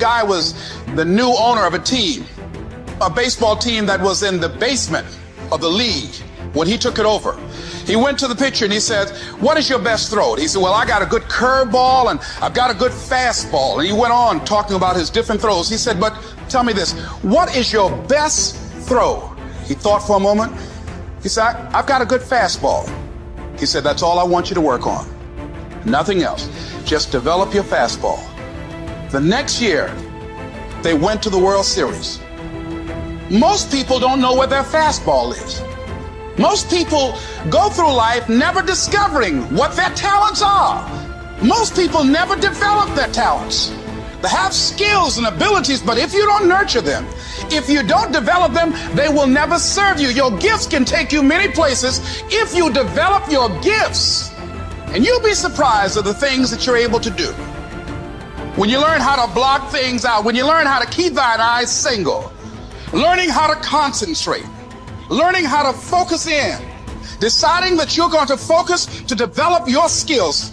guy was the new owner of a team, a baseball team that was in the basement of the league when he took it over. He went to the pitcher and he said, what is your best throw? He said, well, I got a good curveball and I've got a good fastball. And he went on talking about his different throws. He said, but tell me this, what is your best throw? He thought for a moment. He said, I've got a good fastball. He said, that's all I want you to work on. Nothing else. Just develop your fastball. The next year, they went to the World Series. Most people don't know where their fastball is. Most people go through life never discovering what their talents are. Most people never develop their talents. They have skills and abilities, but if you don't nurture them, if you don't develop them, they will never serve you. Your gifts can take you many places if you develop your gifts. And you'll be surprised at the things that you're able to do. When you learn how to block things out, when you learn how to keep thine eyes single, learning how to concentrate, learning how to focus in, deciding that you're going to focus to develop your skills,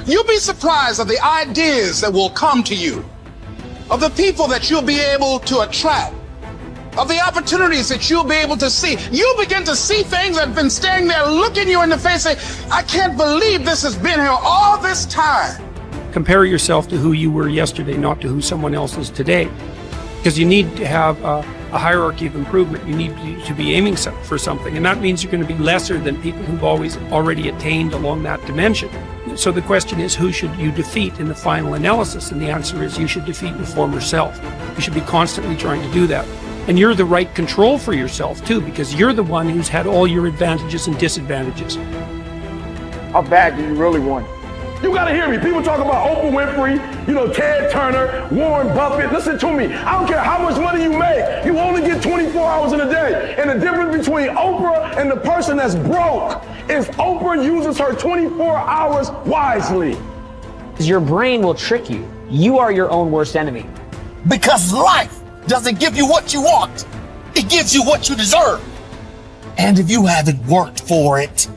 you'll be surprised at the ideas that will come to you, of the people that you'll be able to attract, of the opportunities that you'll be able to see. You'll begin to see things that have been standing there looking you in the face saying, I can't believe this has been here all this time. Compare yourself to who you were yesterday, not to who someone else is today. Because you need to have a hierarchy of improvement. You need to be aiming for something. And that means you're going to be lesser than people who've already attained along that dimension. So the question is, who should you defeat in the final analysis? And the answer is, you should defeat your former self. You should be constantly trying to do that. And you're the right control for yourself too, because you're the one who's had all your advantages and disadvantages. How bad do you really want it? You gotta hear me. People talk about Oprah Winfrey, Ted Turner, Warren Buffett. Listen to me. I don't care how much money you make. You only get 24 hours in a day. And the difference between Oprah and the person that's broke is Oprah uses her 24 hours wisely. Your brain will trick you. You are your own worst enemy. Because life doesn't give you what you want. It gives you what you deserve. And if you haven't worked for it,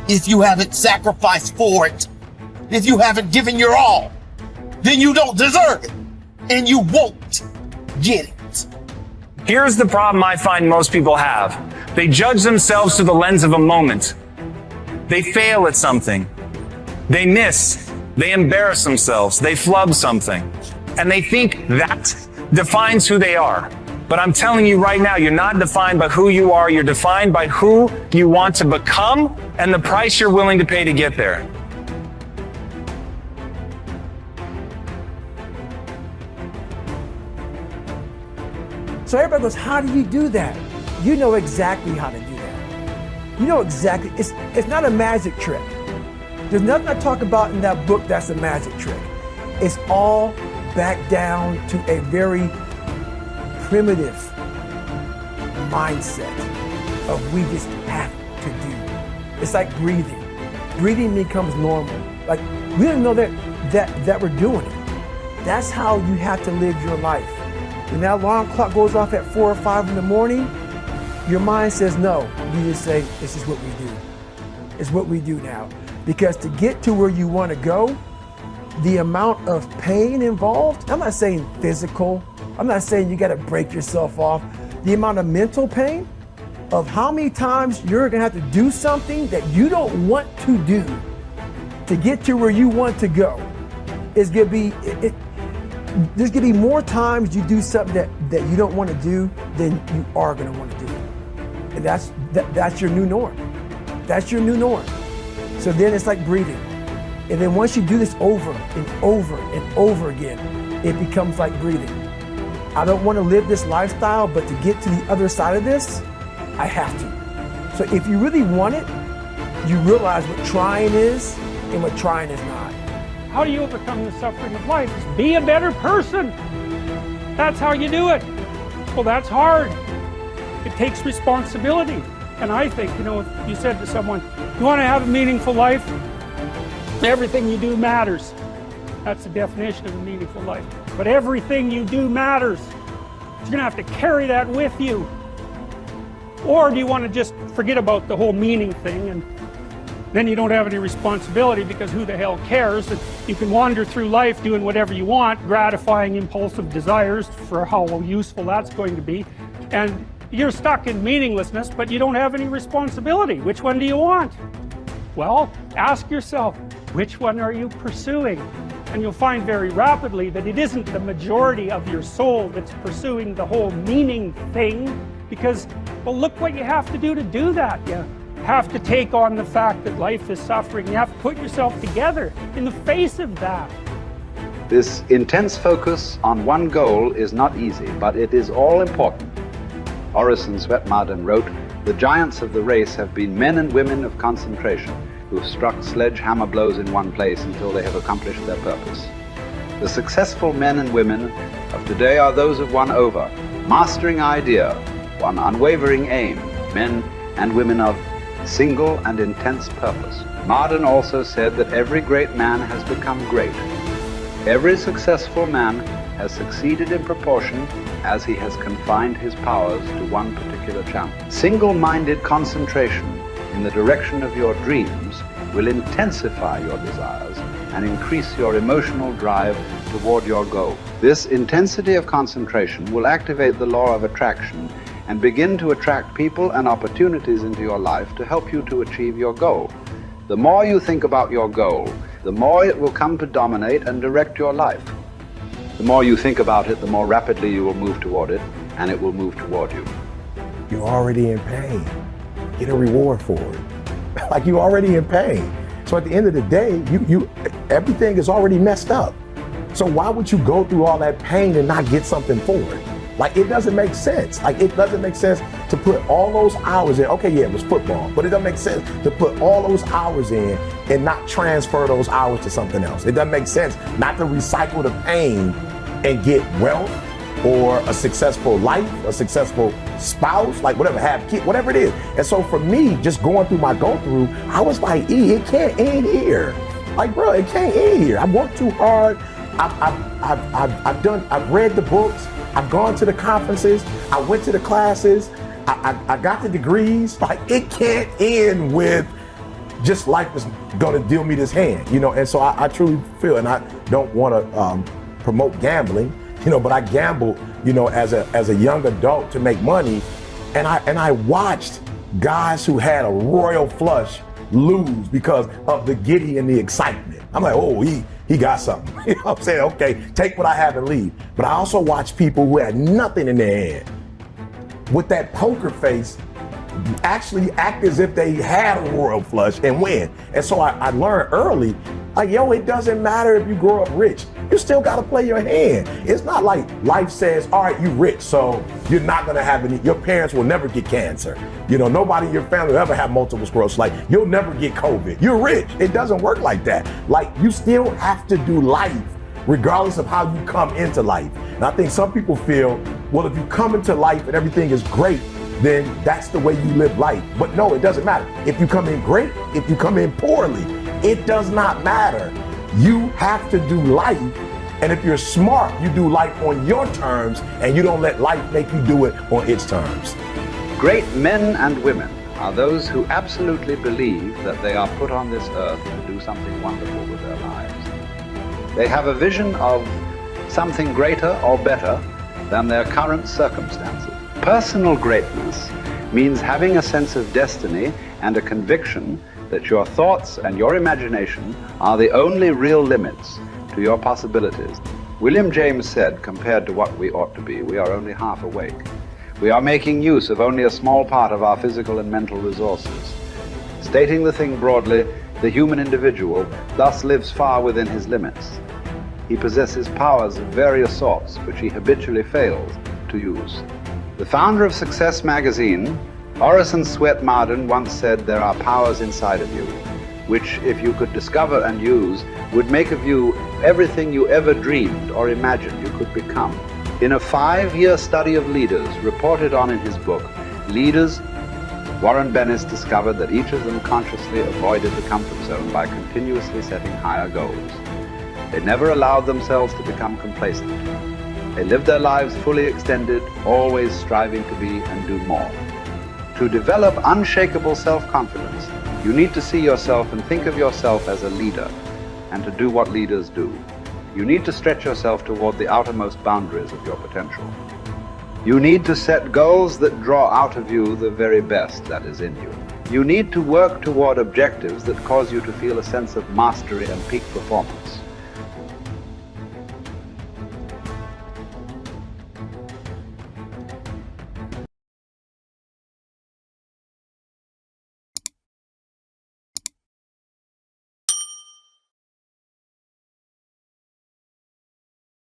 if you haven't sacrificed for it, if you haven't given your all, then you don't deserve it, and you won't get it. Here's the problem I find most people have. They judge themselves through the lens of a moment. They fail at something. They miss. They embarrass themselves. They flub something. And they think that defines who they are. But I'm telling you right now, you're not defined by who you are. You're defined by who you want to become and the price you're willing to pay to get there. So everybody goes, how do you do that? You know exactly how to do that. You know exactly, it's not a magic trick. There's nothing I talk about in that book that's a magic trick. It's all back down to a very primitive mindset of we just have to do. It's like breathing. Breathing becomes normal. Like we don't know that we're doing it. That's how you have to live your life. When that alarm clock goes off at 4 or 5 in the morning, your mind says no. You just say, this is what we do. It's what we do now. Because to get to where you want to go, the amount of pain involved, I'm not saying physical, I'm not saying you got to break yourself off. The amount of mental pain of how many times you're going to have to do something that you don't want to do to get to where you want to go is going to be, there's going to be more times you do something that you don't want to do than you are going to want to do. And that's your new norm. That's your new norm. So then it's like breathing. And then once you do this over and over and over again, it becomes like breathing. I don't want to live this lifestyle, but to get to the other side of this, I have to. So if you really want it, you realize what trying is and what trying is not. How do you overcome the suffering of life? Is be a better person. That's how you do it. Well, that's hard. It takes responsibility. And I think, if you said to someone, you want to have a meaningful life? Everything you do matters. That's the definition of a meaningful life. But everything you do matters. You're going to have to carry that with you. Or do you want to just forget about the whole meaning thing and then you don't have any responsibility, because who the hell cares? And you can wander through life doing whatever you want, gratifying impulsive desires for how useful that's going to be, and you're stuck in meaninglessness, but you don't have any responsibility. Which one do you want? Well, ask yourself, which one are you pursuing? And you'll find very rapidly that it isn't the majority of your soul that's pursuing the whole meaning thing, because, well, look what you have to do that. You have to take on the fact that life is suffering. You have to put yourself together in the face of that. This intense focus on one goal is not easy, but it is all important. Orison Swett Marden wrote, "The giants of the race have been men and women of concentration, who have struck sledgehammer blows in one place until they have accomplished their purpose. The successful men and women of today are those of one over, mastering idea, one unwavering aim, men and women of single and intense purpose." Marden also said that every great man has become great. Every successful man has succeeded in proportion as he has confined his powers to one particular channel. Single-minded concentration in the direction of your dreams will intensify your desires and increase your emotional drive toward your goal. This intensity of concentration will activate the law of attraction and begin to attract people and opportunities into your life to help you to achieve your goal. The more you think about your goal, the more it will come to dominate and direct your life. The more you think about it, the more rapidly you will move toward it, and it will move toward you. You're already in pain. Get a reward for it. Like, you're already in pain. So at the end of the day, everything is already messed up. So why would you go through all that pain and not get something for it? Like, it doesn't make sense. Like, it doesn't make sense to put all those hours in. Okay, yeah, it was football, but it doesn't make sense to put all those hours in and not transfer those hours to something else. It doesn't make sense not to recycle the pain and get wealth or a successful life, a successful spouse, like whatever, have kids, whatever it is. And so for me, just going through my go-through, I was like, it can't end here. Like, bro, it can't end here. I worked too hard. I've read the books. I've gone to the conferences. I went to the classes. I got the degrees. Like, it can't end with just life is gonna deal me this hand, you know? And so I truly feel, and I don't wanna promote gambling, you know, but I gambled, you know, as a young adult to make money. And I watched guys who had a royal flush lose because of the giddy and the excitement. I'm like, oh, he got something. You know what I'm saying? Okay, take what I have and leave. But I also watched people who had nothing in their hand with that poker face actually act as if they had a royal flush and win. And so I learned early, like, yo, it doesn't matter if you grow up rich. You still got to play your hand. It's not like life says, all right, you rich, so you're not going to have any, your parents will never get cancer. You know, nobody in your family will ever have multiple sclerosis. Like, you'll never get COVID. You're rich. It doesn't work like that. Like, you still have to do life regardless of how you come into life. And I think some people feel, well, if you come into life and everything is great, then that's the way you live life. But no, it doesn't matter. If you come in great, if you come in poorly, it does not matter. You have to do life. And if you're smart, you do life on your terms and you don't let life make you do it on its terms. Great men and women are those who absolutely believe that they are put on this earth to do something wonderful with their lives. They have a vision of something greater or better than their current circumstances. Personal greatness means having a sense of destiny and a conviction that your thoughts and your imagination are the only real limits to your possibilities. William James said, compared to what we ought to be, we are only half awake. We are making use of only a small part of our physical and mental resources. Stating the thing broadly, the human individual thus lives far within his limits. He possesses powers of various sorts which he habitually fails to use. The founder of Success magazine, Orison Swett Marden, once said, there are powers inside of you, which, if you could discover and use, would make of you everything you ever dreamed or imagined you could become. In a 5-year study of leaders reported on in his book, Leaders, Warren Bennis discovered that each of them consciously avoided the comfort zone by continuously setting higher goals. They never allowed themselves to become complacent. They lived their lives fully extended, always striving to be and do more. To develop unshakable self-confidence, you need to see yourself and think of yourself as a leader, and to do what leaders do. You need to stretch yourself toward the outermost boundaries of your potential. You need to set goals that draw out of you the very best that is in you. You need to work toward objectives that cause you to feel a sense of mastery and peak performance.